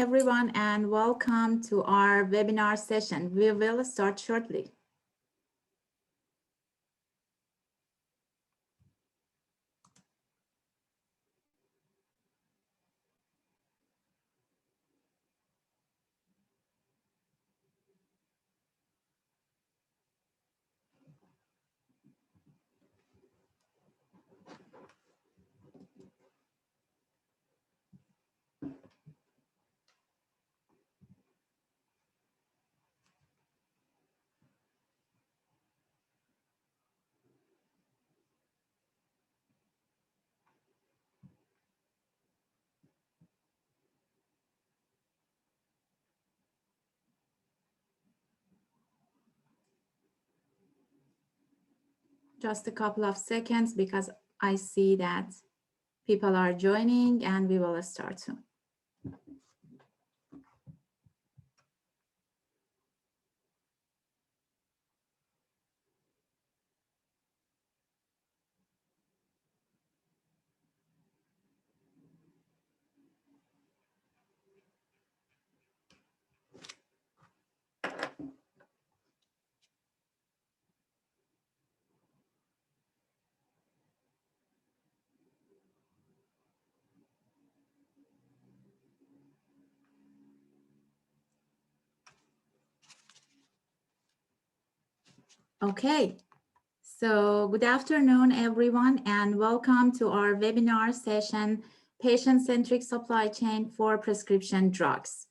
Everyone, and welcome to our webinar session. We will start shortly. Just a couple of seconds because I see that people are joining and we will start soon. Okay, so good afternoon, everyone, and welcome to our webinar session, Patient-Centric Supply Chain for Prescription Drugs.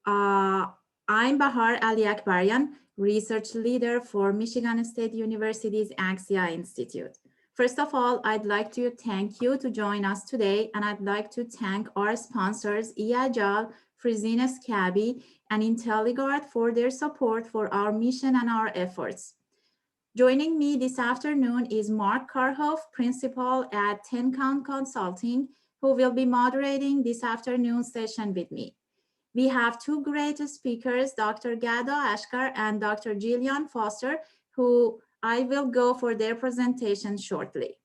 I'm Bahar Ali Akbarian, Research Leader for Michigan State University's Axia Institute. First of all, I'd like to thank you to join us today, and I'd like to thank our sponsors, eAgile, Fresenius Kabi, and IntelliGuard for their support for our mission and our efforts. Joining me this afternoon is Mark Karhoff, Principal at 10 Count Consulting, who will be moderating this afternoon's session with me. We have two great speakers, Dr. Gada Ashkar and Dr. Jillian Foster, who I will go for their presentation shortly.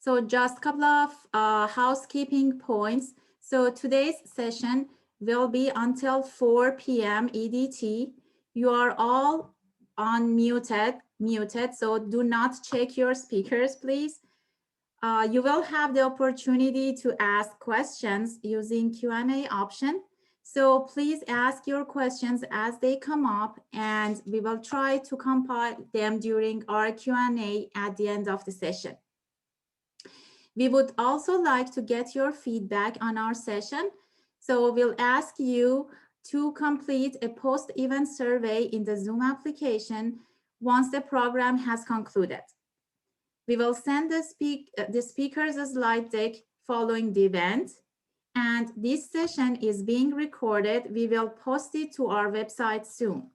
So just a couple of housekeeping points. So today's session will be until 4 p.m. EDT. You are all muted, so do not check your speakers, please. You will have the opportunity to ask questions using Q&A option. So please ask your questions as they come up, and we will try to compile them during our Q&A at the end of the session. We would also like to get your feedback on our session. So we'll ask you to complete a post-event survey in the Zoom application once the program has concluded. We will send the speaker's slide deck following the event, and this session is being recorded. We will post it to our website soon.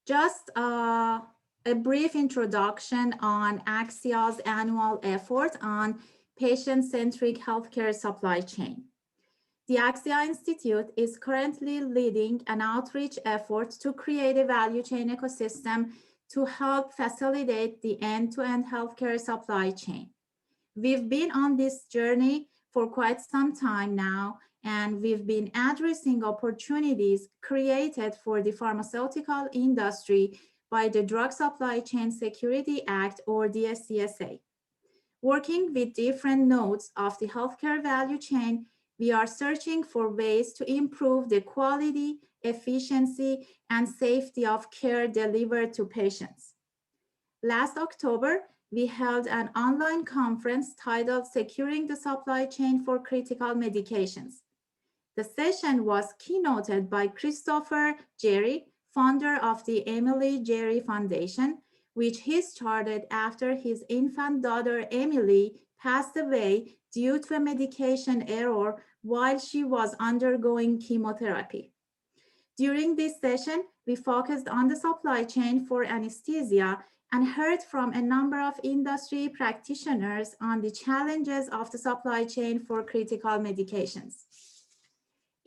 Just a brief introduction on Axia's annual effort on patient-centric healthcare supply chain. The Axia Institute is currently leading an outreach effort to create a value chain ecosystem to help facilitate the end-to-end healthcare supply chain. We've been on this journey for quite some time now, and we've been addressing opportunities created for the pharmaceutical industry by the Drug Supply Chain Security Act, or DSCSA. Working with different nodes of the healthcare value chain, we are searching for ways to improve the quality, efficiency, and safety of care delivered to patients. Last October, we held an online conference titled Securing the Supply Chain for Critical Medications. The session was keynoted by Christopher Jerry, founder of the Emily Jerry Foundation, which he started after his infant daughter Emily passed away due to a medication error while she was undergoing chemotherapy. During this session, we focused on the supply chain for anesthesia and heard from a number of industry practitioners on the challenges of the supply chain for critical medications.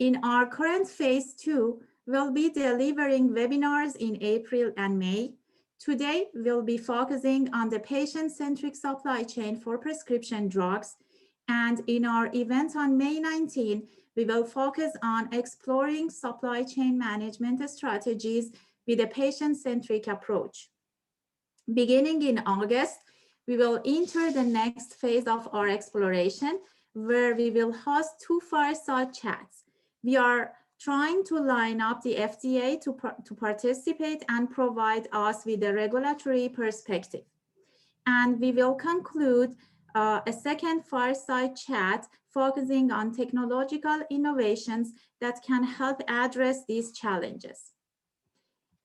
In our current phase 2, we'll be delivering webinars in April and May Today, we'll be focusing on the patient-centric supply chain for prescription drugs. And in our event on May 19, we will focus on exploring supply chain management strategies with a patient-centric approach. Beginning in August, we will enter the next phase of our exploration, where we will host 2 fireside chats. We are trying to line up the FDA to participate and provide us with a regulatory perspective. And we will conclude a second fireside chat focusing on technological innovations that can help address these challenges.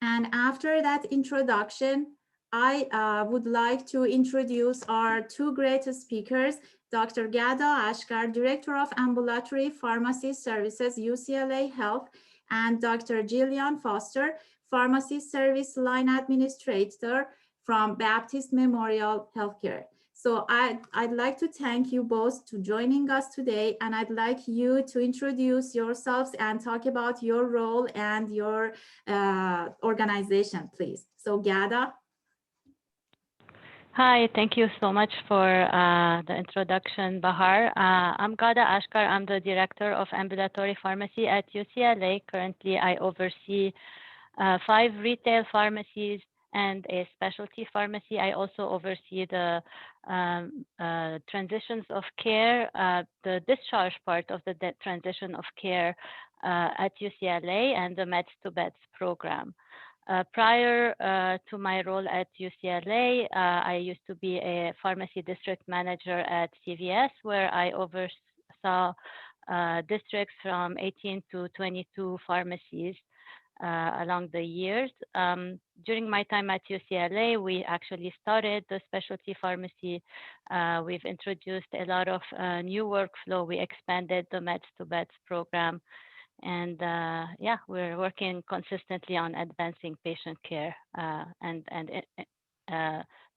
And after that introduction, I would like to introduce our 2 great speakers, Dr. Gada Ashkar, Director of Ambulatory Pharmacy Services, UCLA Health, and Dr. Jillian Foster, Pharmacy Service Line Administrator from Baptist Memorial Healthcare. So I'd like to thank you both for joining us today, and I'd like you to introduce yourselves and talk about your role and your organization, please. So Gada. Hi, thank you so much for the introduction, Bahar. I'm Gada Ashkar. I'm the Director of Ambulatory Pharmacy at UCLA. Currently, I oversee 5 retail pharmacies and a specialty pharmacy. I also oversee the transitions of care, the discharge part of the transition of care at UCLA, and the Meds to Beds program. Prior to my role at UCLA, I used to be a pharmacy district manager at CVS, where I oversaw districts from 18 to 22 pharmacies along the years. During my time at UCLA, we actually started the specialty pharmacy. We've introduced a lot of new workflow. We expanded the Meds to Beds program. And yeah, we're working consistently on advancing patient care and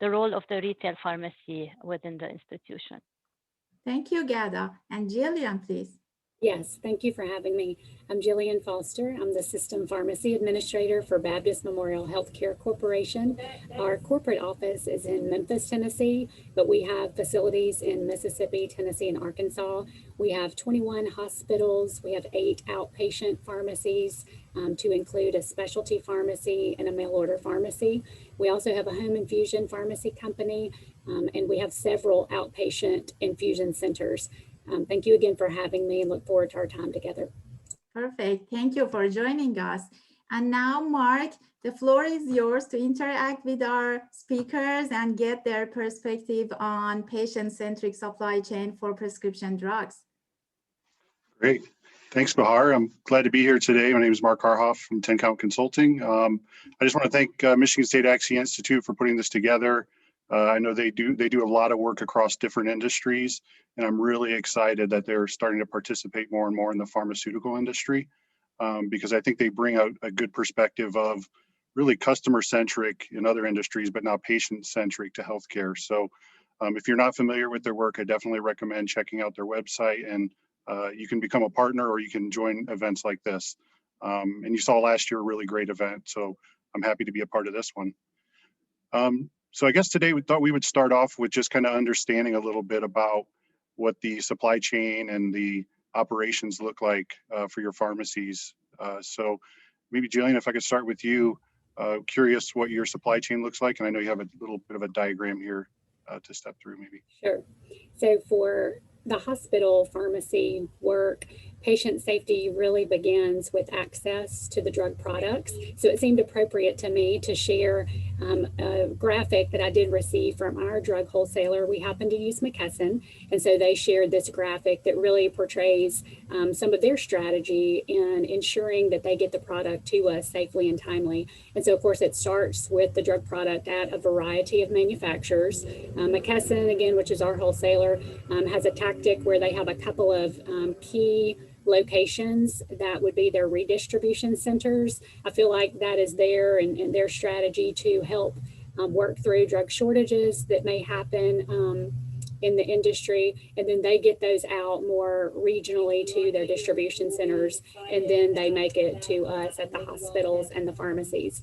the role of the retail pharmacy within the institution. Thank you, Gada. And Jillian, please. Yes, thank you for having me. I'm Jillian Foster. I'm the System Pharmacy Administrator for Baptist Memorial Healthcare Corporation. Our corporate office is in Memphis, Tennessee, but we have facilities in Mississippi, Tennessee, and Arkansas. We have 21 hospitals. We have 8 outpatient pharmacies, to include a specialty pharmacy and a mail order pharmacy. We also have a home infusion pharmacy company, and we have several outpatient infusion centers. Thank you again for having me, and look forward to our time together. Perfect. Thank you for joining us. And now, Mark, the floor is yours to interact with our speakers and get their perspective on patient-centric supply chain for prescription drugs. Great. Thanks, Bahar. I'm glad to be here today. My name is Mark Harhoff from 10 Count Consulting. I just want to thank Michigan State Axia Institute for putting this together. I know they do a lot of work across different industries, and I'm really excited that they're starting to participate more and more in the pharmaceutical industry, because I think they bring out a good perspective of really customer-centric in other industries, but now patient-centric to healthcare. So if you're not familiar with their work, I definitely recommend checking out their website, and you can become a partner or you can join events like this. And you saw last year a really great event, so I'm happy to be a part of this one. So I guess today we thought we would start off with just kind of understanding a little bit about what the supply chain and the operations look like for your pharmacies. So maybe Jillian, if I could start with you, curious what your supply chain looks like. And I know you have a little bit of a diagram here to step through maybe. Sure. So for the hospital pharmacy work, patient safety really begins with access to the drug products. So it seemed appropriate to me to share a graphic that I did receive from our drug wholesaler. We happen to use McKesson, and so they shared this graphic that really portrays some of their strategy in ensuring that they get the product to us safely and timely. And so, of course, it starts with the drug product at a variety of manufacturers. McKesson, again, which is our wholesaler, has a tactic where they have a couple of key locations that would be their redistribution centers. I feel like that is there and their strategy to help work through drug shortages that may happen in the industry, and then they get those out more regionally to their distribution centers, and then they make it to us at the hospitals and the pharmacies.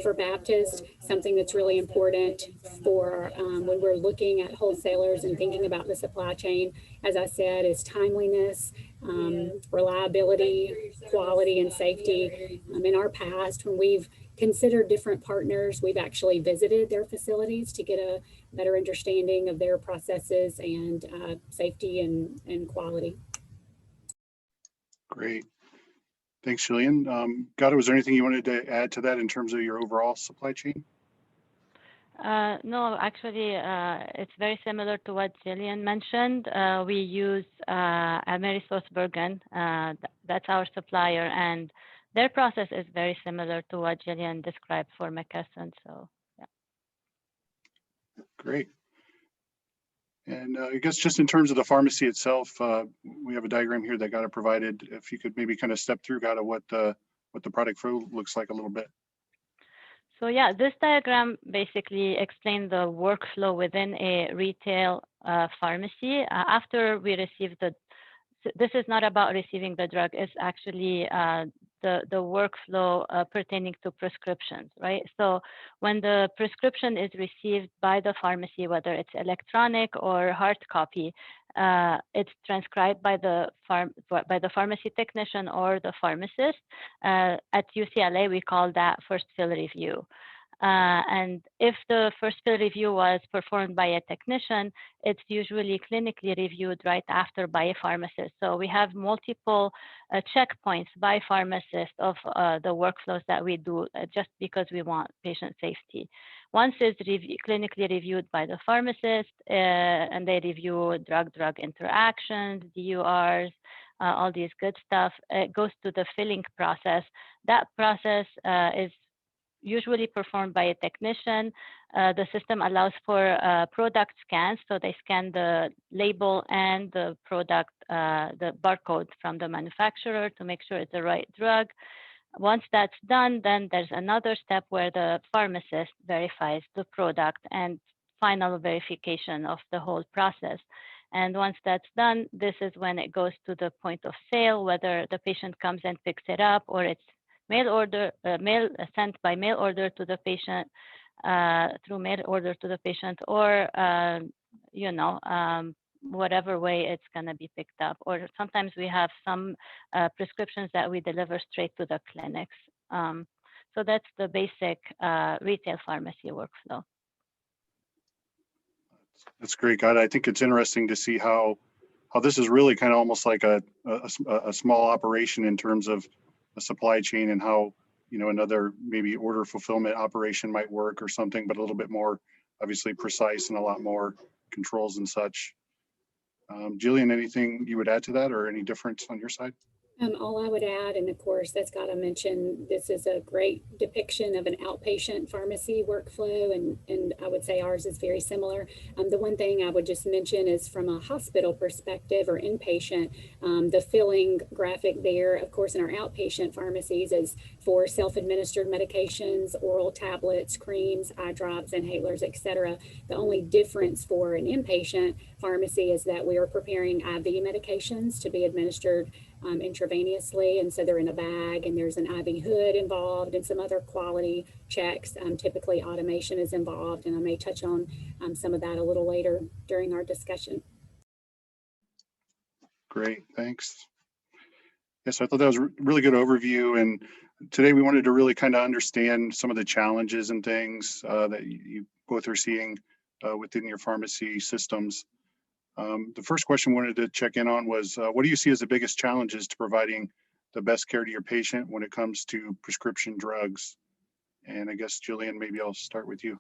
For Baptist, something that's really important for when we're looking at wholesalers and thinking about the supply chain, as I said, is timeliness, reliability, quality, and safety. In our past, when we've considered different partners, we've actually visited their facilities to get a better understanding of their processes and safety and quality. Great. Thanks, Jillian. Gada, was there anything you wanted to add to that in terms of your overall supply chain? No, actually, it's very similar to what Jillian mentioned. We use AmerisourceBergen. That's our supplier, and their process is very similar to what Jillian described for McKesson. So, yeah. Great. And I guess just in terms of the pharmacy itself, we have a diagram here that Gada provided. If you could maybe kind of step through, Gada, what the product flow looks like a little bit. So yeah, this diagram basically explains the workflow within a retail pharmacy. After we receive this is not about receiving the drug, it's actually the workflow pertaining to prescriptions, right? So when the prescription is received by the pharmacy, whether it's electronic or hard copy, it's transcribed by the pharmacy technician or the pharmacist. At UCLA, we call that first fill review. And if the first fill review was performed by a technician, it's usually clinically reviewed right after by a pharmacist. So we have multiple checkpoints by pharmacists of the workflows that we do just because we want patient safety. Once it's clinically reviewed by the pharmacist, and they review drug-drug interactions, DURs, all these good stuff, it goes to the filling process. That process is usually performed by a technician. The system allows for product scans, so they scan the label and the product, the barcode from the manufacturer to make sure it's the right drug. Once that's done, then there's another step where the pharmacist verifies the product and final verification of the whole process. And once that's done, this is when it goes to the point of sale, whether the patient comes and picks it up or it's sent by mail order to the patient, through mail order to the patient, or whatever way it's going to be picked up. Or sometimes we have some prescriptions that we deliver straight to the clinics. So that's the basic retail pharmacy workflow. That's great, Gada. I think it's interesting to see how this is really kind of almost like a small operation in terms of a supply chain, and how another maybe order fulfillment operation might work or something, but a little bit more obviously precise and a lot more controls and such. Jillian, anything you would add to that, or any difference on your side? All I would add, and of course, that's got to mention, this is a great depiction of an outpatient pharmacy workflow, and I would say ours is very similar. The one thing I would just mention is from a hospital perspective or inpatient, the filling graphic there, of course, in our outpatient pharmacies is for self-administered medications, oral tablets, creams, eye drops, inhalers, etc. The only difference for an inpatient pharmacy is that we are preparing IV medications to be administered intravenously, and so they're in a bag, and there's an IV hood involved and some other quality checks. Typically automation is involved, and I may touch on some of that a little later during our discussion. Great, thanks. Yes, I thought that was a really good overview, and today we wanted to really kind of understand some of the challenges and things that you both are seeing within your pharmacy systems. The first question we wanted to check in on was, what do you see as the biggest challenges to providing the best care to your patient when it comes to prescription drugs? And I guess, Jillian, maybe I'll start with you.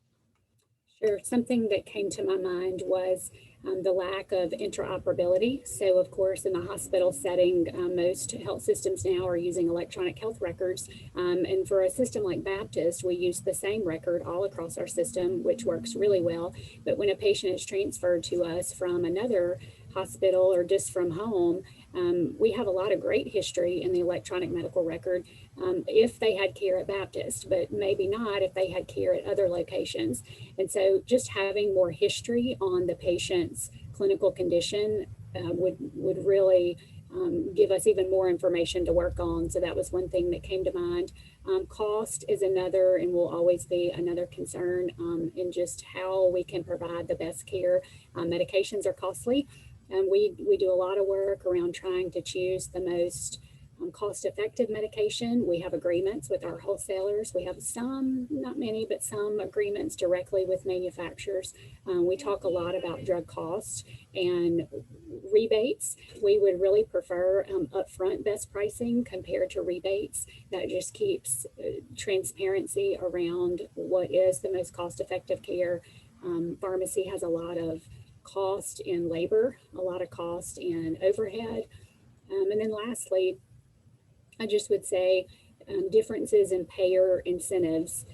Sure. Something that came to my mind was the lack of interoperability. So, of course, in the hospital setting, most health systems now are using electronic health records. And for a system like Baptist, we use the same record all across our system, which works really well. But when a patient is transferred to us from another hospital or just from home, we have a lot of great history in the electronic medical record if they had care at Baptist, but maybe not if they had care at other locations. And so just having more history on the patient's clinical condition would really give us even more information to work on. So that was one thing that came to mind. Cost is another and will always be another concern in just how we can provide the best care. Medications are costly, and we do a lot of work around trying to choose the most cost-effective medication. We have agreements with our wholesalers. We have some, not many, but some agreements directly with manufacturers. We talk a lot about drug cost and rebates. We would really prefer upfront best pricing compared to rebates. That just keeps transparency around what is the most cost-effective care. Pharmacy has a lot of cost in labor, a lot of cost in overhead. And then lastly, I just would say differences in payer incentives.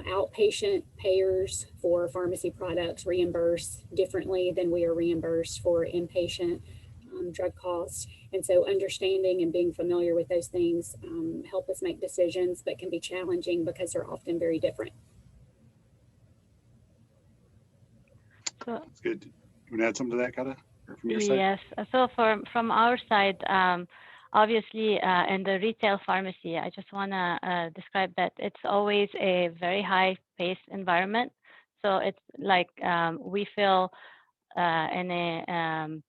Outpatient payers for pharmacy products reimburse differently than we are reimbursed for inpatient drug costs. And so understanding and being familiar with those things help us make decisions, but can be challenging because they're often very different. That's good. You want to add something to that, Kata? Or from your side? Yes. So from our side, obviously, in the retail pharmacy, I just want to describe that it's always a very high-paced environment. So it's like we feel in a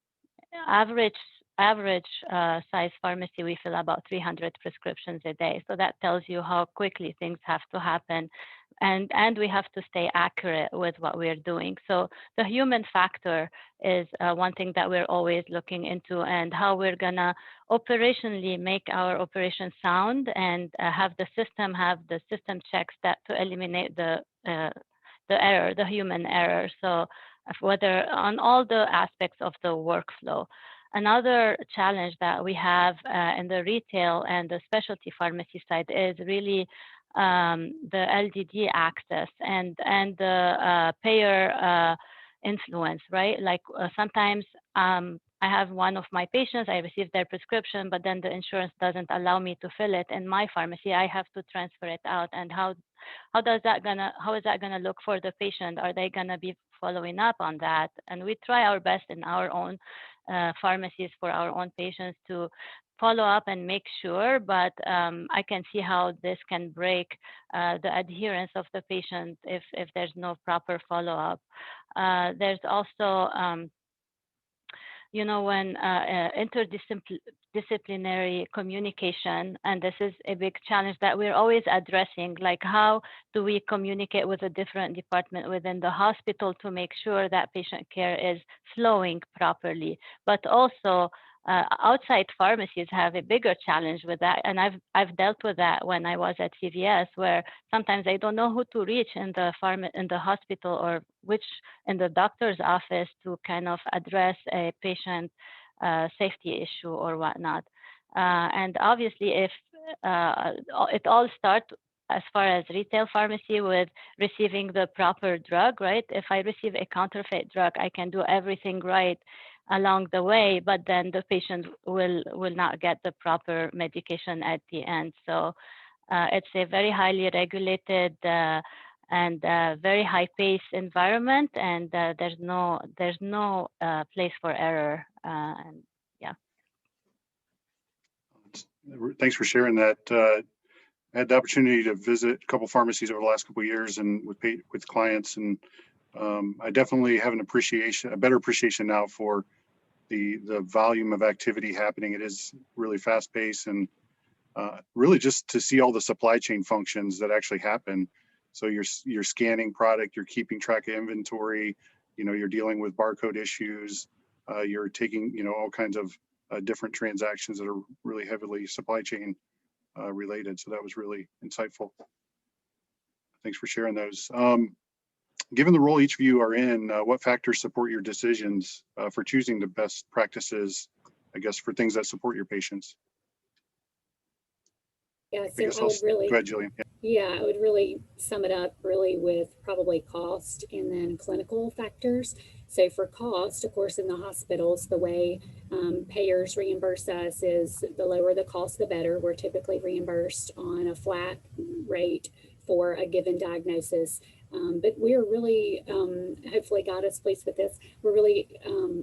average size pharmacy, we fill about 300 prescriptions a day. So that tells you how quickly things have to happen. And we have to stay accurate with what we're doing. So the human factor is one thing that we're always looking into, and how we're gonna operationally make our operation sound and have the system checks that to eliminate the error, the human error. So whether on all the aspects of the workflow. Another challenge that we have in the retail and the specialty pharmacy side is really the LDD access and the payer influence, right? Like sometimes I have one of my patients, I receive their prescription, but then the insurance doesn't allow me to fill it in my pharmacy. I have to transfer it out. And how is that gonna look for the patient? Are they gonna be following up on that? And we try our best in our own pharmacies for our own patients to follow up and make sure, but I can see how this can break the adherence of the patient if there's no proper follow-up. There's also, you know, when interdisciplinary communication, and this is a big challenge that we're always addressing, like how do we communicate with a different department within the hospital to make sure that patient care is flowing properly, but also outside pharmacies have a bigger challenge with that, and I've dealt with that when I was at CVS, where sometimes I don't know who to reach in the hospital or which in the doctor's office to kind of address a patient safety issue or whatnot. And obviously, if it all starts as far as retail pharmacy with receiving the proper drug, right? If I receive a counterfeit drug, I can do everything right along the way, but then the patient will not get the proper medication at the end. So it's a very highly regulated and very high-paced environment, and there's no place for error. And yeah. Thanks for sharing that. I had the opportunity to visit a couple pharmacies over the last couple of years and with clients, and I definitely have a better appreciation now for the volume of activity happening. It is really fast paced, and really just to see all the supply chain functions that actually happen. So you're scanning product, you're keeping track of inventory, you know, you're dealing with barcode issues, you're taking, you know, all kinds of different transactions that are really heavily supply chain related. So that was really insightful. Thanks for sharing those. Given the role each of you are in, what factors support your decisions for choosing the best practices, I guess, for things that support your patients? Yeah, so I would really, go ahead, Jillian. Yeah, I would really sum it up really with probably cost and then clinical factors. So for cost, of course, in the hospitals, the way payers reimburse us is the lower the cost, the better. We're typically reimbursed on a flat rate for a given diagnosis. But we're really, hopefully God is pleased with this, we're really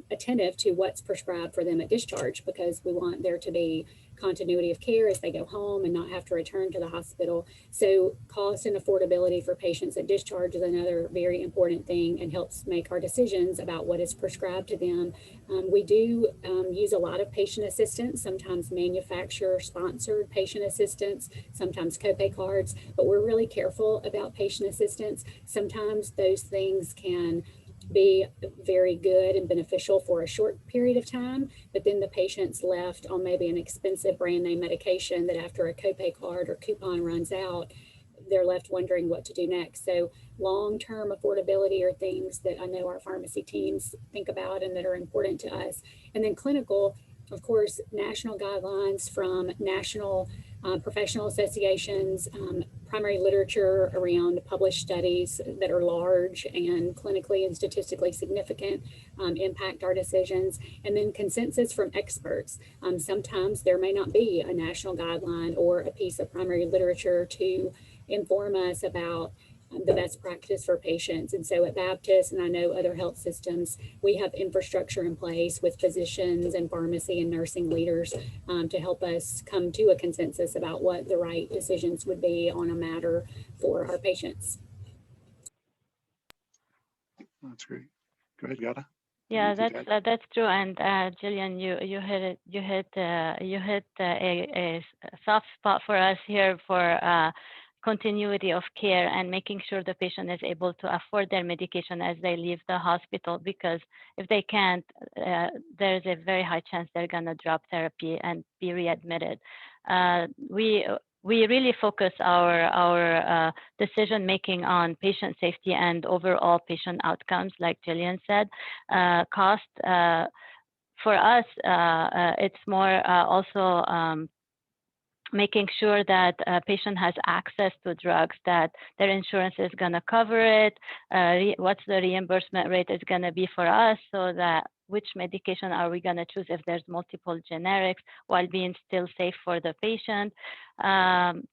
attentive to what's prescribed for them at discharge, because we want there to be continuity of care as they go home and not have to return to the hospital. So cost and affordability for patients at discharge is another very important thing, and helps make our decisions about what is prescribed to them. We do use a lot of patient assistance, sometimes manufacturer sponsored patient assistance, sometimes copay cards, but we're really careful about patient assistance. Sometimes those things can be very good and beneficial for a short period of time, but then the patient's left on maybe an expensive brand name medication that after a copay card or coupon runs out, they're left wondering what to do next. So long-term affordability are things that I know our pharmacy teams think about and that are important to us. And then clinical, of course, national guidelines from national professional associations, primary literature around published studies that are large and clinically and statistically significant impact our decisions. And then consensus from experts. Sometimes there may not be a national guideline or a piece of primary literature to inform us about the best practice for patients. And so at Baptist, and I know other health systems, we have infrastructure in place with physicians and pharmacy and nursing leaders to help us come to a consensus about what the right decisions would be on a matter for our patients. That's great. Go ahead, Gada. Yeah, that's true. And Jillian, you hit a soft spot for us here for continuity of care and making sure the patient is able to afford their medication as they leave the hospital, because if they can't, there's a very high chance they're going to drop therapy and be readmitted. We really focus our decision making on patient safety and overall patient outcomes, like Jillian said. Cost for us, it's more also making sure that a patient has access to drugs, that their insurance is going to cover it, what's the reimbursement rate is going to be for us, so that which medication are we going to choose if there's multiple generics while being still safe for the patient.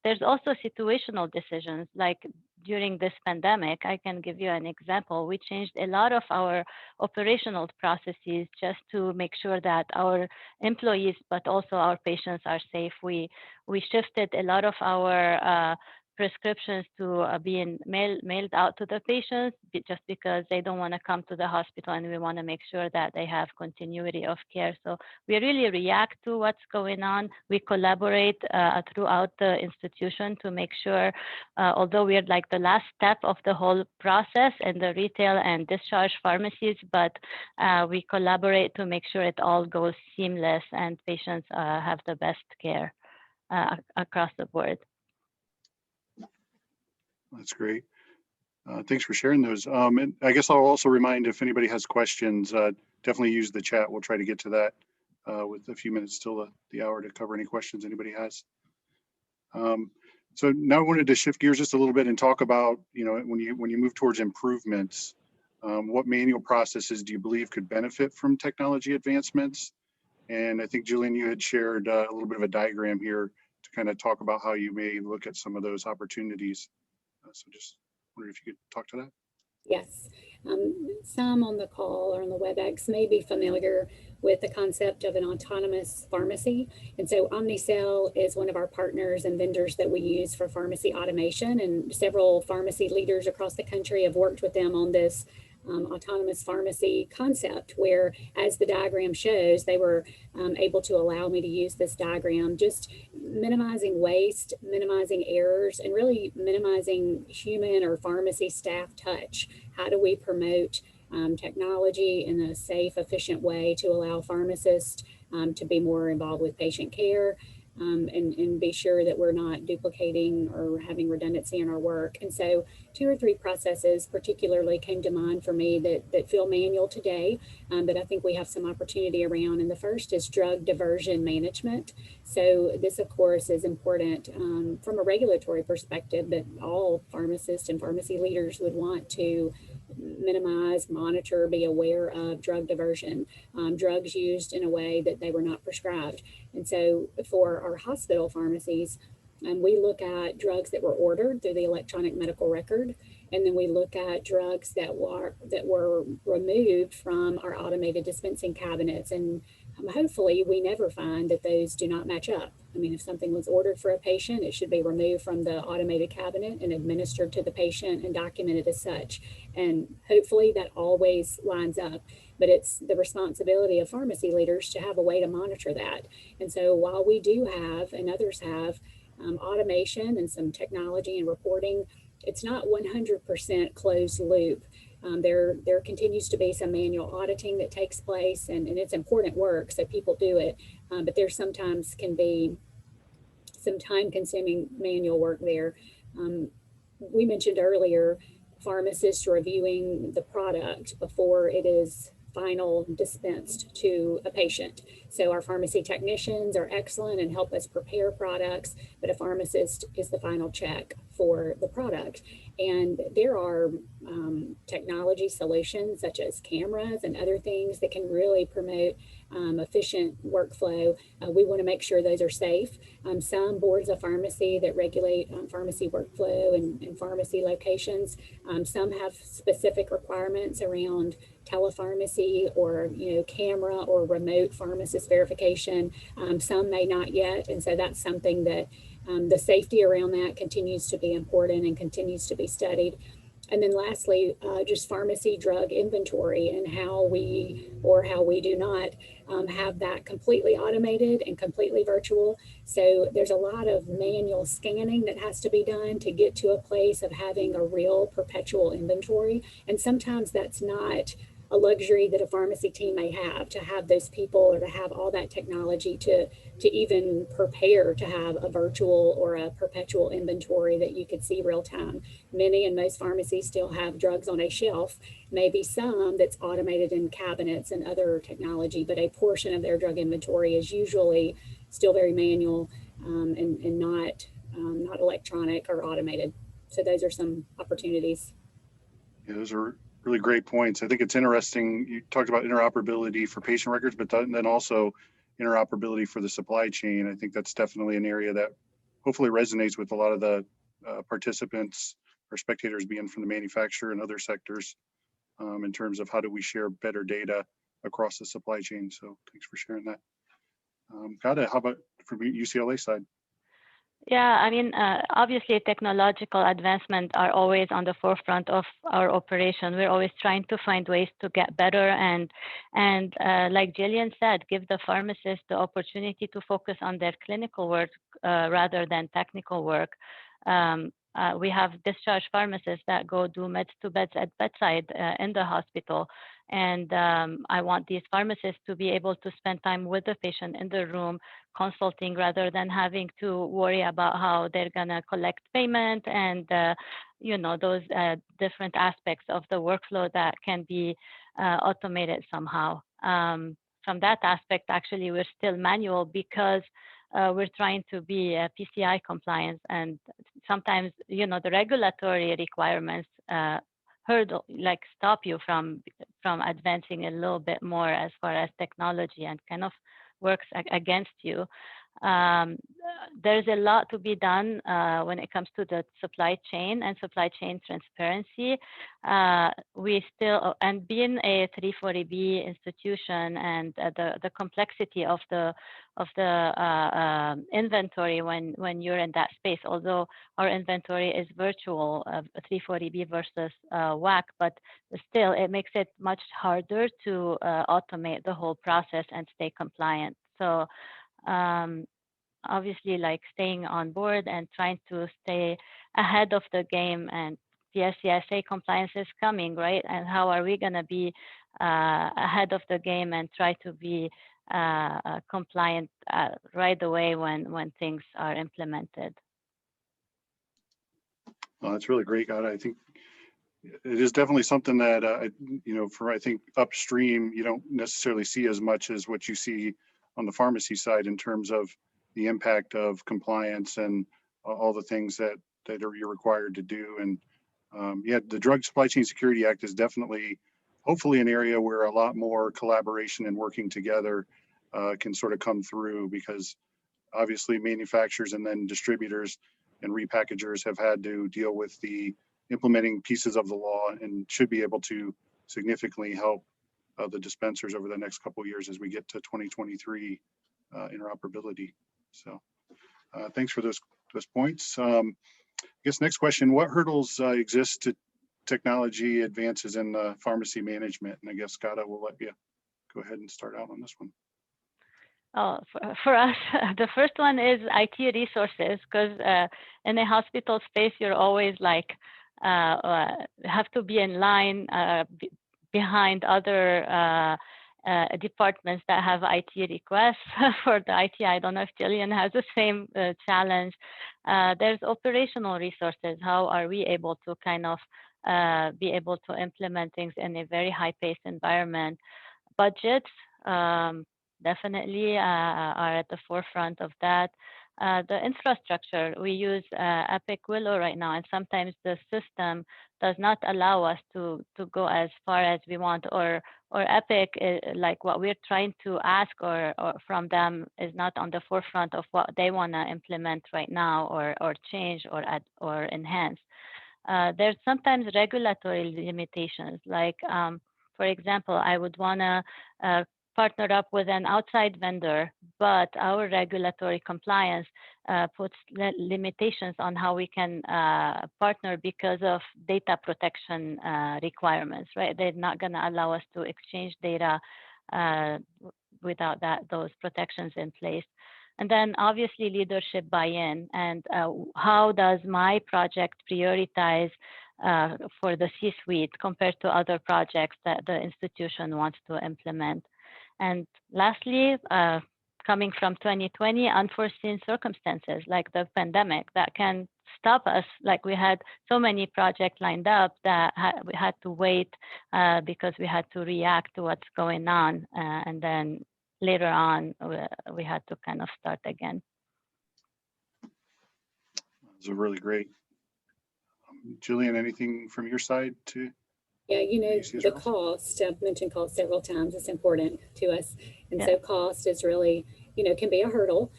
There's also situational decisions, like during this pandemic. I can give you an example. We changed a lot of our operational processes just to make sure that our employees, but also our patients, are safe. We shifted a lot of our prescriptions to being mailed out to the patients, just because they don't want to come to the hospital, and we want to make sure that they have continuity of care. So we really react to what's going on. We collaborate throughout the institution to make sure, although we're like the last step of the whole process in the retail and discharge pharmacies, but we collaborate to make sure it all goes seamless and patients have the best care across the board. That's great. Thanks for sharing those. And I guess I'll also remind, if anybody has questions, definitely use the chat. We'll try to get to that with a few minutes till the hour to cover any questions anybody has. So now I wanted to shift gears just a little bit and talk about, when you move towards improvements, what manual processes do you believe could benefit from technology advancements? And I think, Jillian, you had shared a little bit of a diagram here to kind of talk about how you may look at some of those opportunities. So just wonder if you could talk to that. Yes, some on the call or on the WebEx may be familiar with the concept of an autonomous pharmacy. And so Omnicell is one of our partners and vendors that we use for pharmacy automation, and several pharmacy leaders across the country have worked with them on this autonomous pharmacy concept, where, as the diagram shows, they were able to allow me to use this diagram, just minimizing waste, minimizing errors, and really minimizing human or pharmacy staff touch. How do we promote technology in a safe, efficient way to allow pharmacists to be more involved with patient care, and be sure that we're not duplicating or having redundancy in our work. And so 2 or 3 processes particularly came to mind for me that feel manual today, but I think we have some opportunity around. And the first is drug diversion management. So this, of course, is important from a regulatory perspective, but all pharmacists and pharmacy leaders would want to minimize, monitor, be aware of drug diversion, drugs used in a way that they were not prescribed. And so for our hospital pharmacies, we look at drugs that were ordered through the electronic medical record, And then we look at drugs that were removed from our automated dispensing cabinets, and hopefully we never find that those do not match up. I mean, if something was ordered for a patient, it should be removed from the automated cabinet and administered to the patient and documented as such. And hopefully that always lines up, but it's the responsibility of pharmacy leaders to have a way to monitor that. And so while we do have, and others have, automation and some technology and reporting, it's not 100% closed loop. There continues to be some manual auditing that takes place, and it's important work, so people do it, but there sometimes can be some time-consuming manual work there. We mentioned earlier pharmacists reviewing the product before it is final dispensed to a patient. So our pharmacy technicians are excellent and help us prepare products, but a pharmacist is the final check for the product. And there are technology solutions such as cameras and other things that can really promote efficient workflow. We want to make sure those are safe. Some boards of pharmacy that regulate pharmacy workflow and pharmacy locations, some have specific requirements around telepharmacy or camera or remote pharmacist verification. Some may not yet, and so that's something that the safety around that continues to be important and continues to be studied. And then lastly, just pharmacy drug inventory and how we do not have that completely automated and completely virtual. So there's a lot of manual scanning that has to be done to get to a place of having a real perpetual inventory. And sometimes that's not a luxury that a pharmacy team may have, to have those people or to have all that technology to even prepare to have a virtual or a perpetual inventory that you could see real time. Many and most pharmacies still have drugs on a shelf, maybe some that's automated in cabinets and other technology, but a portion of their drug inventory is usually still very manual and not electronic or automated. So those are some opportunities. Yeah, those are really great points. I think it's interesting. You talked about interoperability for patient records, but then also interoperability for the supply chain. I think that's definitely an area that hopefully resonates with a lot of the participants or spectators, being from the manufacturer and other sectors, in terms of how do we share better data across the supply chain. So thanks for sharing that. Gada, how about from UCLA side? Yeah, I mean, obviously technological advancements are always on the forefront of our operation. We're always trying to find ways to get better and like Jillian said, give the pharmacist the opportunity to focus on their clinical work rather than technical work. We have discharge pharmacists that go do meds to beds at bedside in the hospital. And I want these pharmacists to be able to spend time with the patient in the room, consulting, rather than having to worry about how they're gonna collect payment and those different aspects of the workflow that can be automated somehow. From that aspect, actually, we're still manual because we're trying to be PCI compliant, and sometimes the regulatory requirements hurdle, like stop you from advancing a little bit more as far as technology, and kind of works against you. There's a lot to be done when it comes to the supply chain and supply chain transparency. We still, and being a 340B institution, and the complexity of the inventory when you're in that space, although our inventory is virtual, 340B versus WAC, but still it makes it much harder to automate the whole process and stay compliant. So obviously, like staying on board and trying to stay ahead of the game, and PSCSA compliance is coming, right? And how are we going to be ahead of the game and try to be compliant right away when things are implemented? Well, that's really great, God. I think it is definitely something that, I think upstream, you don't necessarily see as much as what you see on the pharmacy side in terms of the impact of compliance and all the things that you're required to do. And the Drug Supply Chain Security Act is definitely, hopefully, an area where a lot more collaboration and working together can sort of come through, because obviously manufacturers and then distributors and repackagers have had to deal with the implementing pieces of the law and should be able to significantly help the dispensers over the next couple of years as we get to 2023 interoperability. So thanks for those points. I guess next question, what hurdles exist to technology advances in pharmacy management? And I guess Scott, we'll let you go ahead and start out on this one. Oh, for us, the first one is IT resources, because in a hospital space, you're always like, have to be in line behind other departments that have IT requests. For the IT, I don't know if Jillian has the same challenge. There's operational resources. How are we able to kind of be able to implement things in a very high-paced environment? Budgets definitely are at the forefront of that. The infrastructure, we use Epic Willow right now, and sometimes the system does not allow us to go as far as we want, or Epic, like what we're trying to ask or from them is not on the forefront of what they want to implement right now or change or add or enhance. There's sometimes regulatory limitations, like for example, I would want to partner up with an outside vendor, but our regulatory compliance puts limitations on how we can partner because of data protection requirements, right? They're not going to allow us to exchange data without those protections in place. And then obviously leadership buy-in, and how does my project prioritize for the C-suite compared to other projects that the institution wants to implement. And lastly, coming from 2020, unforeseen circumstances like the pandemic that can stop us. Like we had so many projects lined up that we had to wait because we had to react to what's going on. And then later on, we had to kind of start again. Those are really great. Jillian, anything from your side to? Yeah, you know, the cost, I've mentioned cost several times, it's important to us. And so cost is really, you know, can be a hurdle.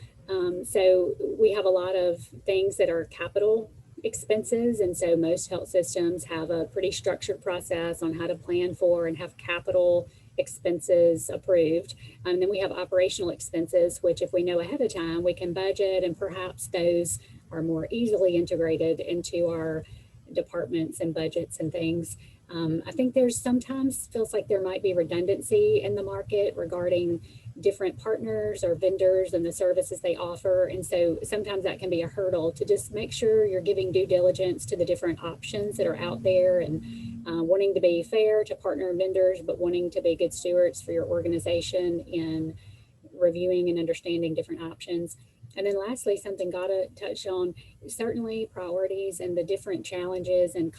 So we have a lot of things that are capital expenses. And so most health systems have a pretty structured process on how to plan for and have capital expenses approved. And then we have operational expenses, which if we know ahead of time, we can budget, and perhaps those are more easily integrated into our departments and budgets and things. I think there's sometimes feels like there might be redundancy in the market regarding different partners or vendors and the services they offer. And so sometimes that can be a hurdle to just make sure you're giving due diligence to the different options that are out there, and wanting to be fair to partner vendors, but wanting to be good stewards for your organization in reviewing and understanding different options. And then lastly, something Gada touched on, certainly priorities and the different challenges and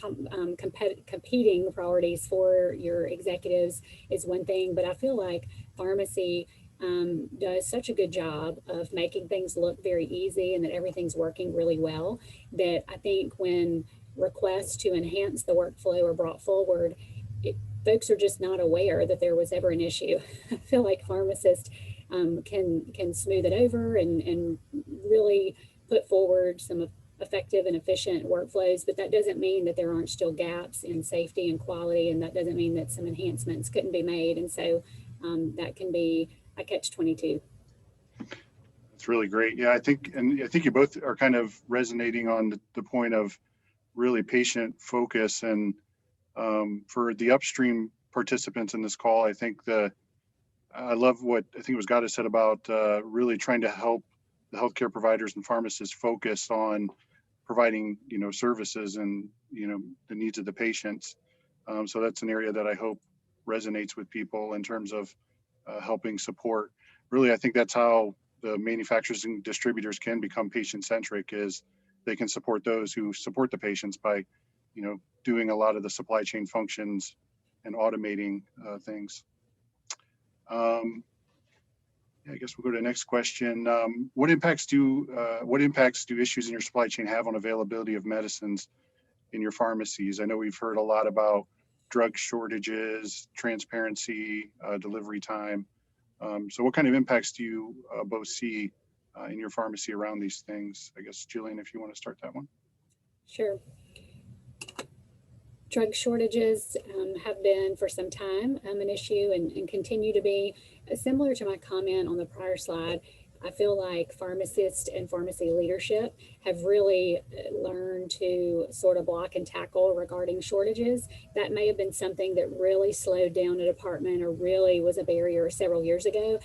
competing priorities for your executives is one thing, but I feel like pharmacy does such a good job of making things look very easy and that everything's working really well, that I think when requests to enhance the workflow are brought forward, folks are just not aware that there was ever an issue. I feel like pharmacists can smooth it over and really put forward some effective and efficient workflows, but that doesn't mean that there aren't still gaps in safety and quality, and that doesn't mean that some enhancements couldn't be made. And so that can be a catch-22. That's really great. Yeah, I think you both are kind of resonating on the point of really patient focus, and for the upstream participants in this call, I think I love what I think it was Gada said about really trying to help the healthcare providers and pharmacists focus on providing, you know, services and, you know, the needs of the patients. So that's an area that I hope resonates with people in terms of helping support. Really, I think that's how the manufacturers and distributors can become patient-centric, is they can support those who support the patients by, you know, doing a lot of the supply chain functions and automating things. I guess we'll go to the next question. What impacts do issues in your supply chain have on availability of medicines in your pharmacies? I know we've heard a lot about drug shortages, transparency, delivery time. So what kind of impacts do you both see in your pharmacy around these things? I guess, Jillian, if you want to start that one. Sure. Drug shortages have been for some time an issue and continue to be. Similar to my comment on the prior slide, I feel like pharmacists and pharmacy leadership have really learned to sort of block and tackle regarding shortages. That may have been something that really slowed down a department or really was a barrier several years ago.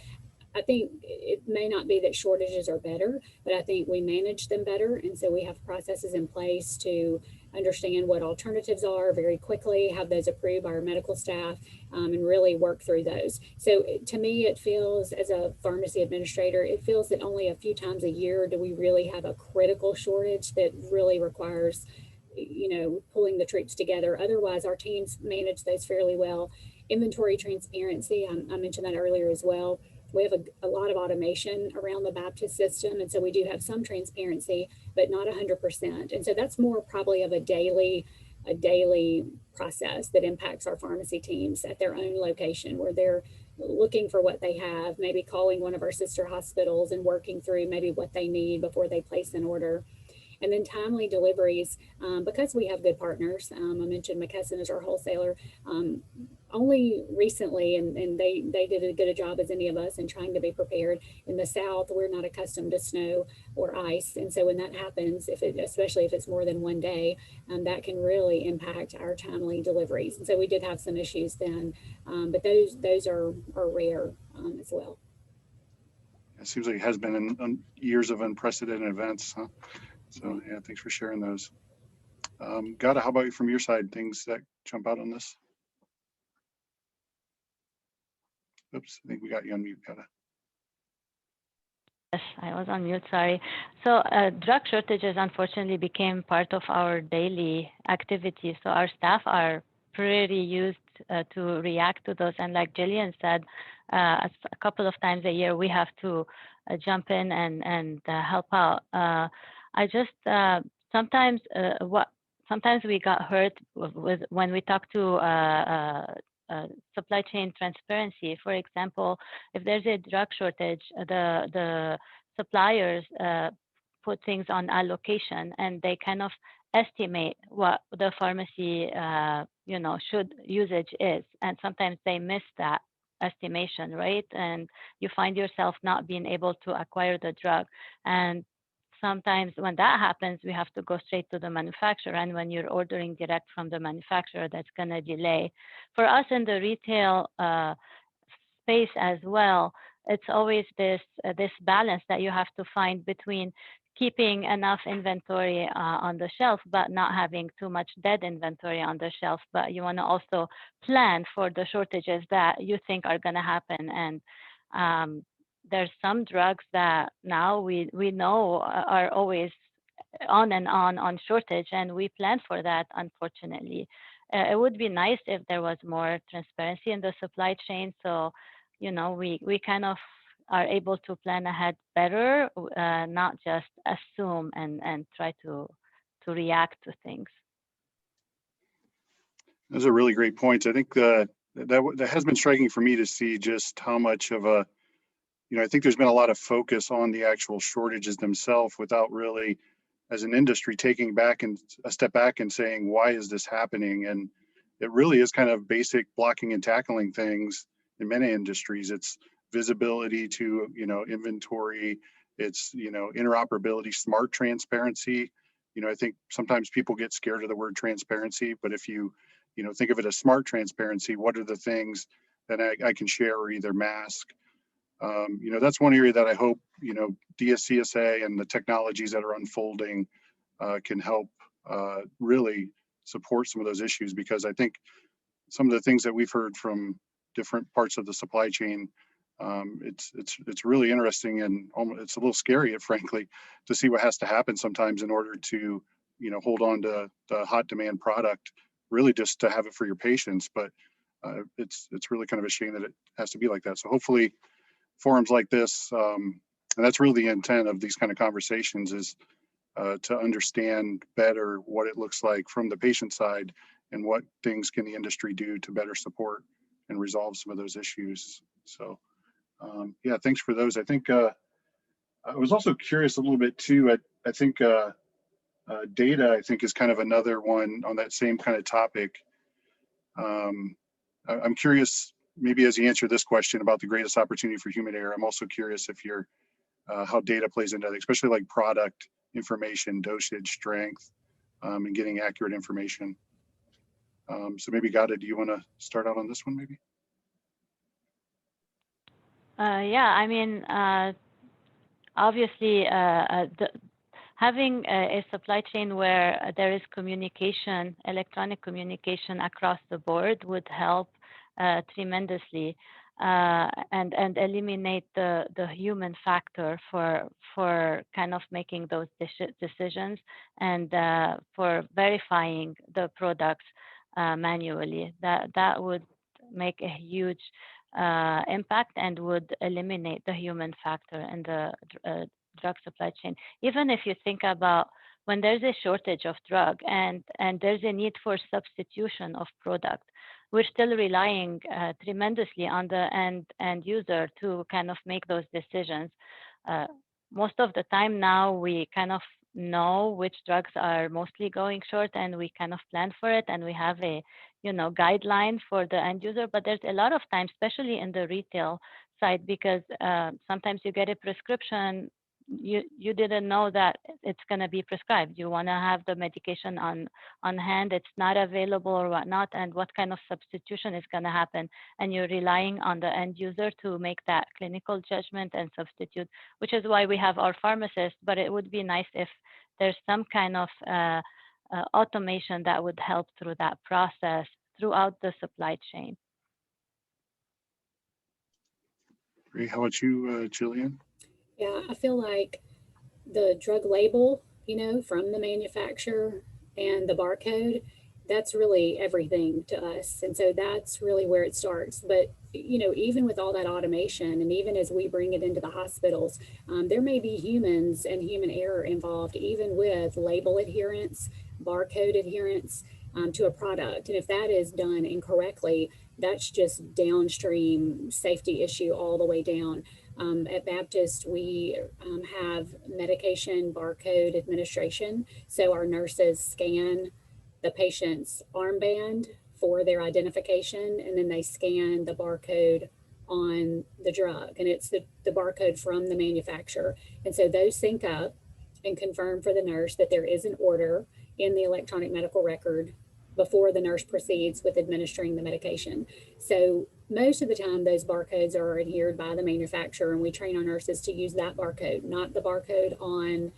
I think it may not be that shortages are better, but I think we manage them better. And so we have processes in place to understand what alternatives are very quickly, have those approved by our medical staff, and really work through those. So to me, it feels, as a pharmacy administrator, it feels that only a few times a year do we really have a critical shortage that really requires, pulling the troops together. Otherwise, our teams manage those fairly well. Inventory transparency, I mentioned that earlier as well. We have a lot of automation around the Baptist system, and so we do have some transparency, but not 100%. And so that's more probably of a daily process that impacts our pharmacy teams at their own location, where they're looking for what they have, maybe calling one of our sister hospitals and working through maybe what they need before they place an order. And then timely deliveries, because we have good partners. I mentioned McKesson is our wholesaler. Only recently, and they did as good a job as any of us in trying to be prepared. In the South, we're not accustomed to snow or ice. And so when that happens, especially if it's more than one day, that can really impact our timely deliveries. And so we did have some issues then, but those are rare as well. It seems like it has been in years of unprecedented events, huh? So yeah, thanks for sharing those. Gada, how about you from your side? Things that jump out on this? Oops, I think we got you on mute, Gada. Yes, I was on mute, sorry. So drug shortages unfortunately became part of our daily activities. So our staff are pretty used to react to those. And like Jillian said, a couple of times a year, we have to jump in and help out. I just sometimes we got hurt with when we talk to supply chain transparency. For example, if there's a drug shortage, the suppliers put things on allocation, and they kind of estimate what the pharmacy should usage is, and sometimes they miss that estimation, right? And you find yourself not being able to acquire the drug. And sometimes when that happens, we have to go straight to the manufacturer. And when you're ordering direct from the manufacturer, that's going to delay. For us in the retail space as well, it's always this balance that you have to find between keeping enough inventory on the shelf, but not having too much dead inventory on the shelf. But you want to also plan for the shortages that you think are going to happen. And there's some drugs that now we know are always on shortage, and we plan for that, unfortunately. It would be nice if there was more transparency in the supply chain, so we kind of are able to plan ahead better, not just assume and try to react to things. Those are really great points. I think that has been striking for me to see just how much of a, I think there's been a lot of focus on the actual shortages themselves without really, as an industry, taking a step back and saying, why is this happening? And it really is kind of basic blocking and tackling things in many industries. It's visibility to, inventory, it's, interoperability, smart transparency. I think sometimes people get scared of the word transparency, but if you, think of it as smart transparency, what are the things that I can share or either mask? That's one area that I hope, DSCSA and the technologies that are unfolding can help really support some of those issues, because I think some of the things that we've heard from different parts of the supply chain, it's really interesting, and it's a little scary, frankly, to see what has to happen sometimes in order to, hold on to the hot demand product, really just to have it for your patients. But it's really kind of a shame that it has to be like that. So hopefully forums like this, and that's really the intent of these kind of conversations, is to understand better what it looks like from the patient side, and what things can the industry do to better support and resolve some of those issues. So yeah, thanks for those. I think I was also curious a little bit too. I think Data, I think, is kind of another one on that same kind of topic. I'm curious, maybe as you answer this question about the greatest opportunity for human error, I'm also curious if you're how data plays into that, especially like product information, dosage, strength, and getting accurate information. So maybe Gada, do you want to start out on this one maybe? Yeah, I mean, obviously, having a supply chain where there is communication, electronic communication across the board would help tremendously, and eliminate the human factor for kind of making those decisions, and for verifying the products manually. That would make a huge impact and would eliminate the human factor in the drug supply chain. Even if you think about when there's a shortage of drug and there's a need for substitution of product, we're still relying tremendously on the end user to kind of make those decisions. Most of the time now we kind of know which drugs are mostly going short, and we kind of plan for it, and we have a guideline for the end user. But there's a lot of times, especially in the retail side, because sometimes you get a prescription, you didn't know that it's going to be prescribed. You want to have the medication on hand, it's not available or whatnot, and what kind of substitution is going to happen, and you're relying on the end user to make that clinical judgment and substitute, which is why we have our pharmacists. But it would be nice if there's some kind of automation that would help through that process throughout the supply chain. Great. How about you, Jillian? Yeah, I feel like the drug label, from the manufacturer and the barcode, that's really everything to us. And so that's really where it starts. But, even with all that automation, and even as we bring it into the hospitals, there may be humans and human error involved, even with label adherence, barcode adherence to a product. And if that is done incorrectly, that's just downstream safety issue all the way down. At Baptist, we have medication barcode administration. So our nurses scan the patient's armband for their identification, and then they scan the barcode on the drug. And it's the barcode from the manufacturer. And so those sync up and confirm for the nurse that there is an order in the electronic medical record before the nurse proceeds with administering the medication. So most of the time, those barcodes are adhered by the manufacturer, and we train our nurses to use that barcode, not the barcode on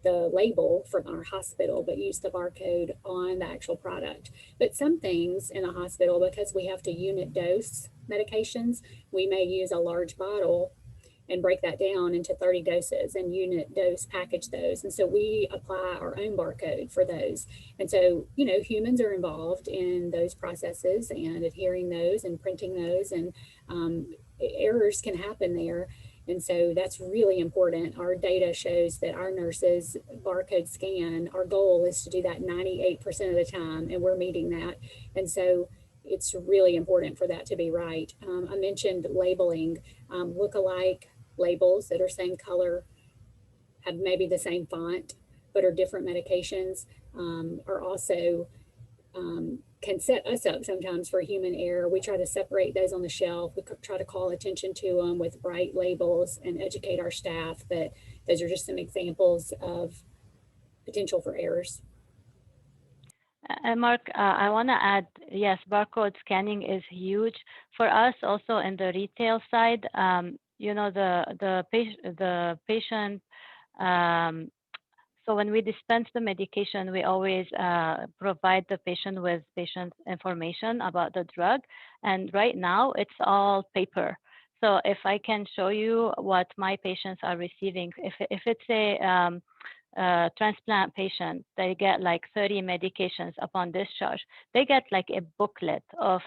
the label from our hospital, but use the barcode on the actual product. But some things in a hospital, because we have to unit dose medications, we may use a large bottle and break that down into 30 doses and unit dose package those. And so we apply our own barcode for those. And so, humans are involved in those processes and adhering those and printing those, and errors can happen there. And so that's really important. Our data shows that our nurses barcode scan, our goal is to do that 98% of the time, and we're meeting that. And so it's really important for that to be right. I mentioned labeling, look-alike labels that are same color, have maybe the same font, but are different medications, are also can set us up sometimes for human error. We try to separate those on the shelf. We try to call attention to them with bright labels and educate our staff, but those are just some examples of potential for errors. And Mark, I want to add, yes, barcode scanning is huge for us. Also in the retail side, the patient. So when we dispense the medication, we always provide the patient with patient information about the drug. And right now, it's all paper. So if I can show you what my patients are receiving, if it's a transplant patient, they get like 30 medications upon discharge. They get like a booklet of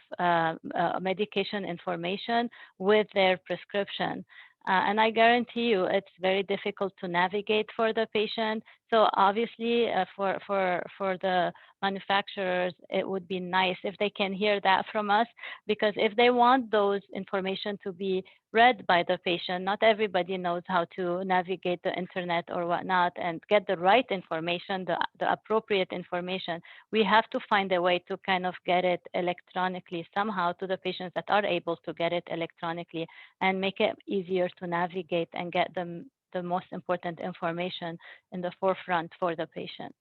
medication information with their prescription. And I guarantee you it's very difficult to navigate for the patient. So obviously, for the manufacturers, it would be nice if they can hear that from us, because if they want those information to be read by the patient, not everybody knows how to navigate the internet or whatnot and get the right information, the appropriate information. We have to find a way to kind of get it electronically somehow to the patients that are able to get it electronically, and make it easier to navigate and get them the most important information in the forefront for the patient.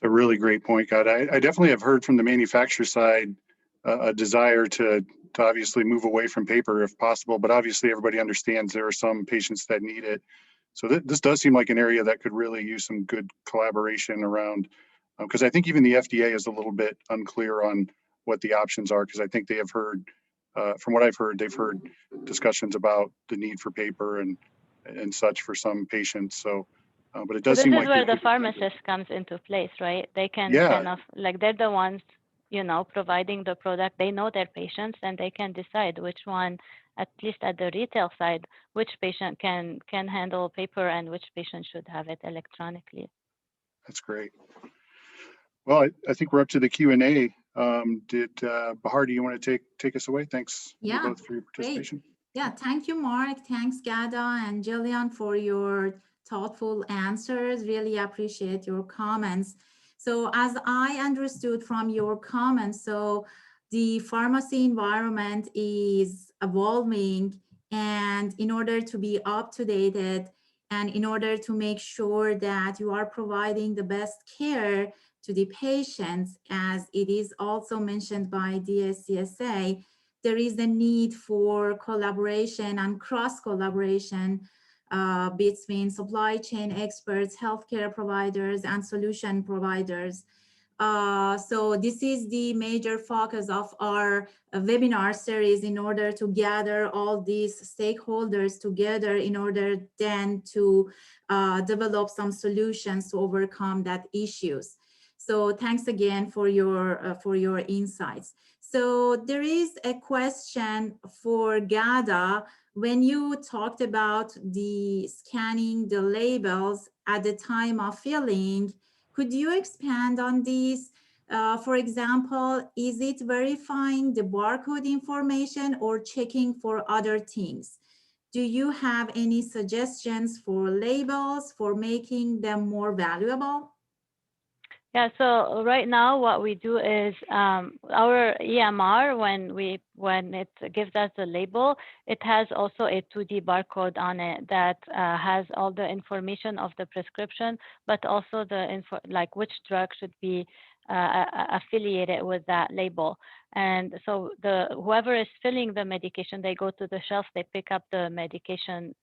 A really great point, God. I definitely have heard from the manufacturer side a desire to obviously move away from paper if possible, but obviously everybody understands there are some patients that need it. So this does seem like an area that could really use some good collaboration around, because I think even the FDA is a little bit unclear on what the options are, because I think they have heard, from what I've heard, they've heard discussions about the need for paper and such for some patients. So, but it does So seem this like is where the pharmacist comes into place, right? They can kind of, like, they're the ones, you know, providing the product. They know their patients, and they can decide which one, at least at the retail side, which patient can handle paper and which patient should have it electronically. That's great. Well, I think we're up to the Q&A. Did Bahar, do you want to take us away? Thanks both for your participation. Great. Yeah, thank you, Mark. Thanks, Gada and Jillian, for your thoughtful answers. Really appreciate your comments. So as I understood from your comments, so the pharmacy environment is evolving, and in order to be up to date and in order to make sure that you are providing the best care to the patients, as it is also mentioned by DSCSA, there is a need for collaboration and cross-collaboration between supply chain experts, healthcare providers, and solution providers. So this is the major focus of our webinar series, in order to gather all these stakeholders together in order then to develop some solutions to overcome that issues. So thanks again for your insights. So there is a question for Gada. When you talked about the scanning the labels at the time of filling, could you expand on these? For example, is it verifying the barcode information or checking for other things? Do you have any suggestions for labels for making them more valuable? Yeah, so right now what we do is our EMR, when it gives us the label, it has also a 2D barcode on it that has all the information of the prescription, but also the like which drug should be affiliated with that label. And so whoever is filling the medication, they go to the shelf, they pick up the medication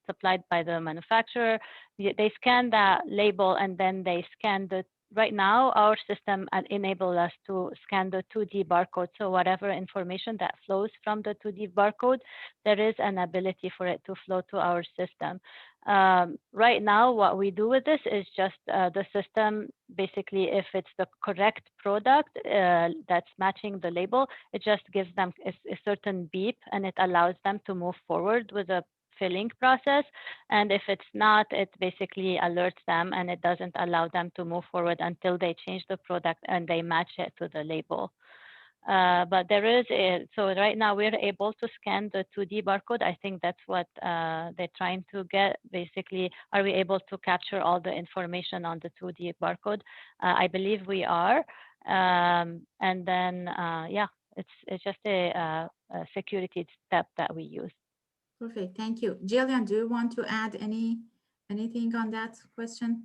supplied by the manufacturer, they scan that label, and then they scan the right now, our system enables us to scan the 2D barcode. So whatever information that flows from the 2D barcode, there is an ability for it to flow to our system. Right now, what we do with this is just the system, basically, if it's the correct product that's matching the label, it just gives them a certain beep, and it allows them to move forward with a filling process. And if it's not, it basically alerts them, and it doesn't allow them to move forward until they change the product and they match it to the label. But there is so right now we're able to scan the 2D barcode. I think that's what they're trying to get. Basically, are we able to capture all the information on the 2D barcode? I believe we are. And then, yeah, it's just a security step that we use. Perfect, thank you. Jillian, do you want to add anything on that question?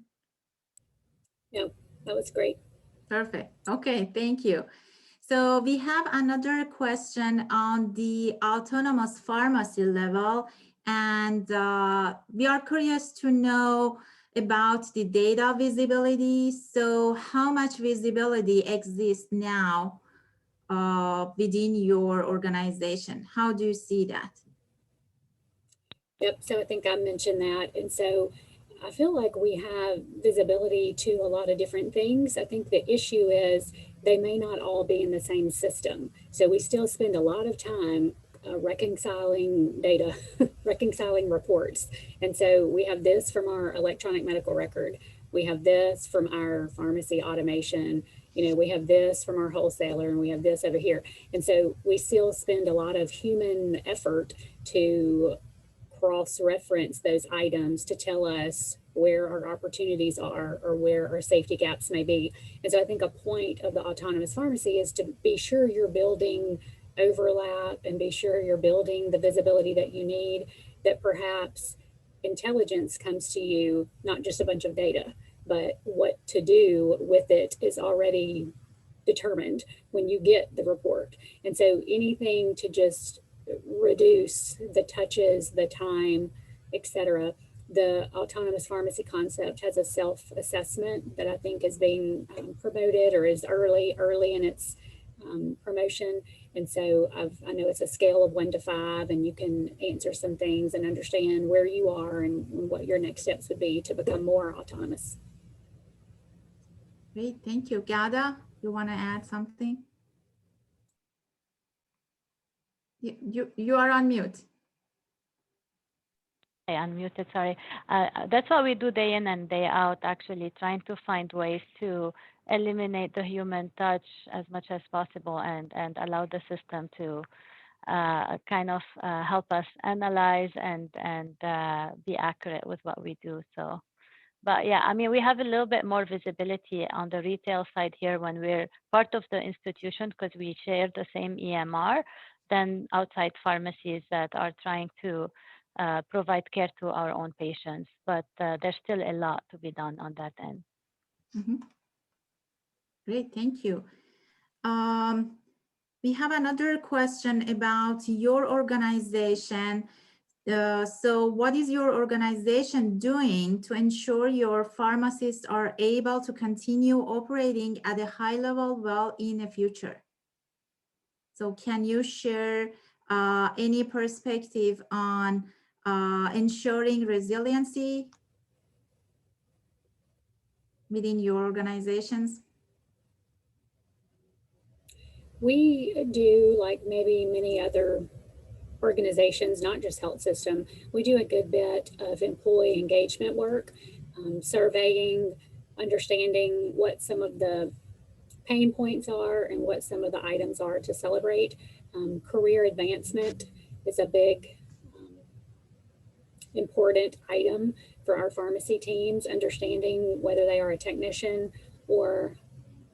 No, that was great. Perfect, okay, thank you. So we have another question on the autonomous pharmacy level, and we are curious to know about the data visibility. So how much visibility exists now within your organization? How do you see that? Yep, so I think I mentioned that. And so I feel like we have visibility to a lot of different things. I think the issue is they may not all be in the same system. So we still spend a lot of time reconciling data, reconciling reports. And so we have this from our electronic medical record. We have this from our pharmacy automation. You know, we have this from our wholesaler, and we have this over here. And so we still spend a lot of human effort to cross-reference those items to tell us where our opportunities are or where our safety gaps may be. And so I think a point of the autonomous pharmacy is to be sure you're building overlap and be sure you're building the visibility that you need, that perhaps intelligence comes to you, not just a bunch of data, but what to do with it is already determined when you get the report. And so anything to just reduce the touches, the time, etc. The autonomous pharmacy concept has a self-assessment that I think is being promoted or is early in its promotion. And so I know it's a scale of 1 to 5, and you can answer some things and understand where you are and what your next steps would be to become more autonomous. Great, thank you. Gada, you want to add something? You are on mute. I unmuted, sorry. That's what we do day in and day out, actually trying to find ways to eliminate the human touch as much as possible and allow the system to kind of help us analyze and be accurate with what we do. So, but yeah, I mean, we have a little bit more visibility on the retail side here when we're part of the institution because we share the same EMR than outside pharmacies that are trying to provide care to our own patients. But there's still a lot to be done on that end. Mm-hmm. Great, thank you. We have another question about your organization. So what is your organization doing to ensure your pharmacists are able to continue operating at a high level well in the future? So can you share any perspective on ensuring resiliency within your organizations? We do, like maybe many other organizations, not just health system, we do a good bit of employee engagement work, surveying, understanding what some of the pain points are and what some of the items are to celebrate. Career advancement is a big important item for our pharmacy teams, understanding whether they are a technician or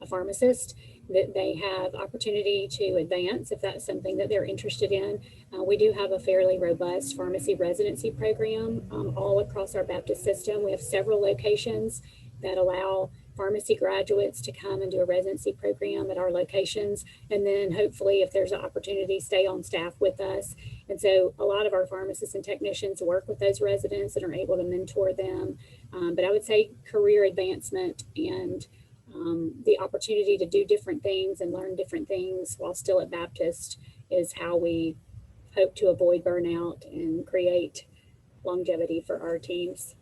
a pharmacist, that they have opportunity to advance if that's something that they're interested in. We do have a fairly robust pharmacy residency program all across our Baptist system. We have several locations that allow pharmacy graduates to come and do a residency program at our locations, and then hopefully, if there's an opportunity, stay on staff with us. And so a lot of our pharmacists and technicians work with those residents and are able to mentor them. But I would say career advancement and the opportunity to do different things and learn different things while still at Baptist is how we hope to avoid burnout and create longevity for our teams.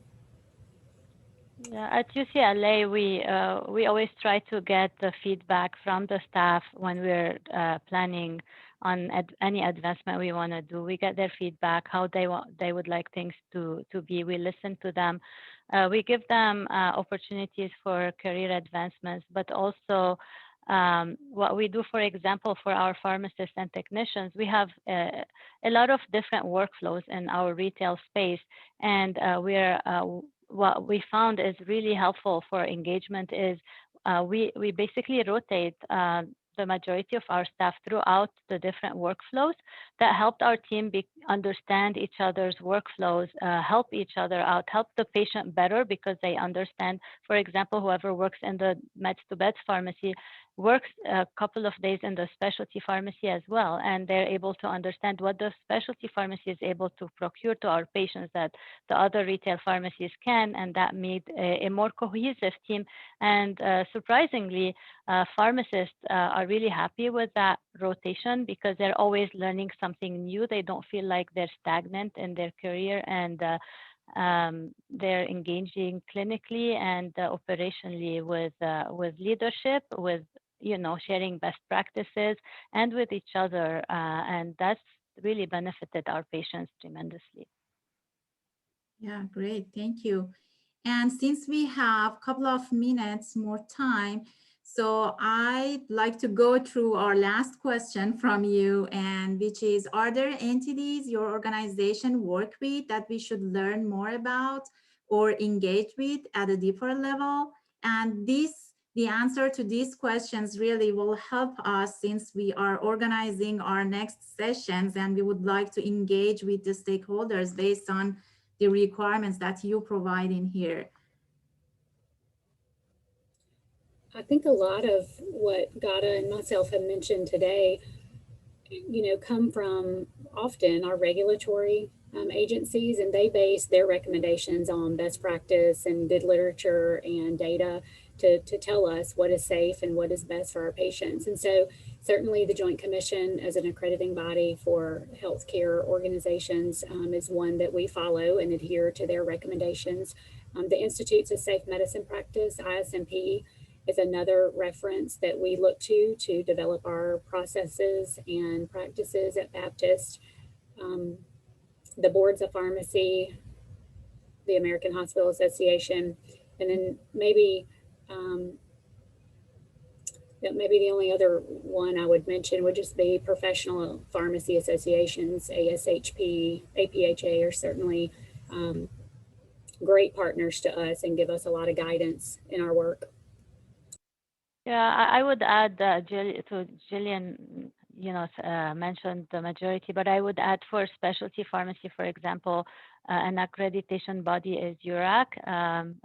Yeah, at UCLA, we always try to get the feedback from the staff when we're planning on any advancement we want to do. We get their feedback, how they would like things to be. We listen to them. We give them opportunities for career advancements, but also what we do, for example, for our pharmacists and technicians, we have a lot of different workflows in our retail space, and what we found is really helpful for engagement is we basically rotate the majority of our staff throughout the different workflows that helped our team understand each other's workflows, help each other out, help the patient better because they understand, for example, whoever works in the meds-to-beds pharmacy works a couple of days in the specialty pharmacy as well, and they're able to understand what the specialty pharmacy is able to procure to our patients that the other retail pharmacies can, and that made a more cohesive team. And surprisingly, pharmacists are really happy with that rotation because they're always learning something new. They don't feel like they're stagnant in their career, and they're engaging clinically and operationally with leadership, with sharing best practices and with each other, and that's really benefited our patients tremendously. Yeah, great. Thank you. And since we have a couple of minutes more time, so I'd like to go through our last question from you, and which is, are there entities your organization work with that we should learn more about or engage with at a deeper level? And the answer to these questions really will help us since we are organizing our next sessions and we would like to engage with the stakeholders based on the requirements that you provide in here. I think a lot of what Gada and myself have mentioned today, come from often our regulatory agencies, and they base their recommendations on best practice and good literature and data to tell us what is safe and what is best for our patients. And so certainly the Joint Commission as an accrediting body for healthcare organizations is one that we follow and adhere to their recommendations. The Institutes of Safe Medicine Practice, ISMP, is another reference that we look to develop our processes and practices at Baptist. The boards of pharmacy, the American Hospital Association, and then maybe the only other one I would mention would just be professional pharmacy associations. ASHP, APHA are certainly great partners to us and give us a lot of guidance in our work. Yeah, I would add Jillian, mentioned the majority, but I would add for specialty pharmacy, for example, an accreditation body is URAC,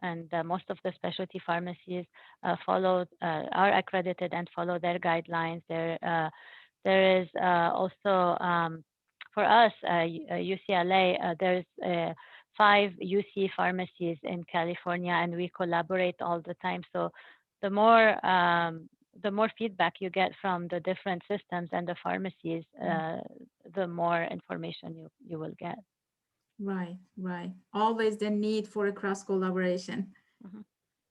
and most of the specialty pharmacies are accredited and follow their guidelines. There is also, for us, UCLA, there's 5 UC pharmacies in California, and we collaborate all the time. So the more feedback you get from the different systems and the pharmacies, the more information you will get. Right. Always the need for a cross collaboration. Mm-hmm.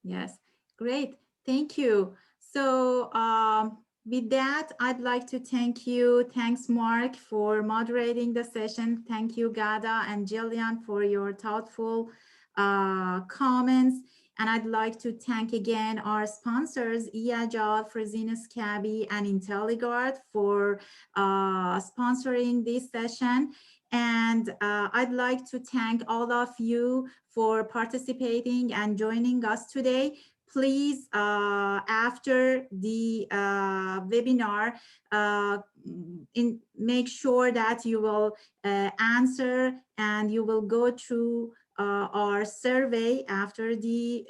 Yes, great. Thank you. So with that, I'd like to thank you. Thanks, Mark, for moderating the session. Thank you, Gada and Jillian, for your thoughtful comments. And I'd like to thank again our sponsors, eAgile, Fresenius Kabi, and IntelliGuard for sponsoring this session. And I'd like to thank all of you for participating and joining us today. Please, after the webinar, make sure that you will answer and you will go through our survey after the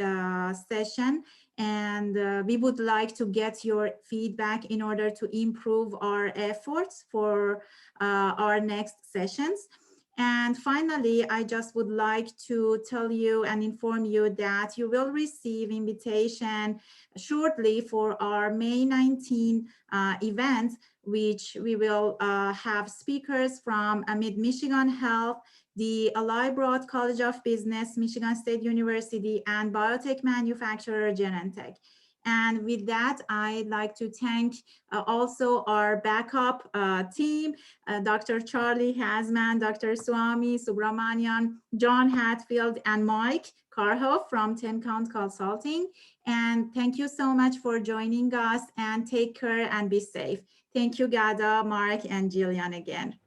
session, and we would like to get your feedback in order to improve our efforts for our next sessions. And finally, I just would like to tell you and inform you that you will receive invitation shortly for our May 19 event, which we will have speakers from Mid-Michigan Health, the Eli Broad College of Business, Michigan State University, and biotech manufacturer Genentech. And with that, I'd like to thank also our backup team, Dr. Charlie Hasman, Dr. Swami Subramanian, John Hatfield, and Mike Karhoff from 10 Count Consulting. And thank you so much for joining us, and take care and be safe. Thank you, Gada, Mark, and Jillian again.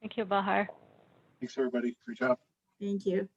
Thank you, Bahar. Thanks, everybody. Great job. Thank you.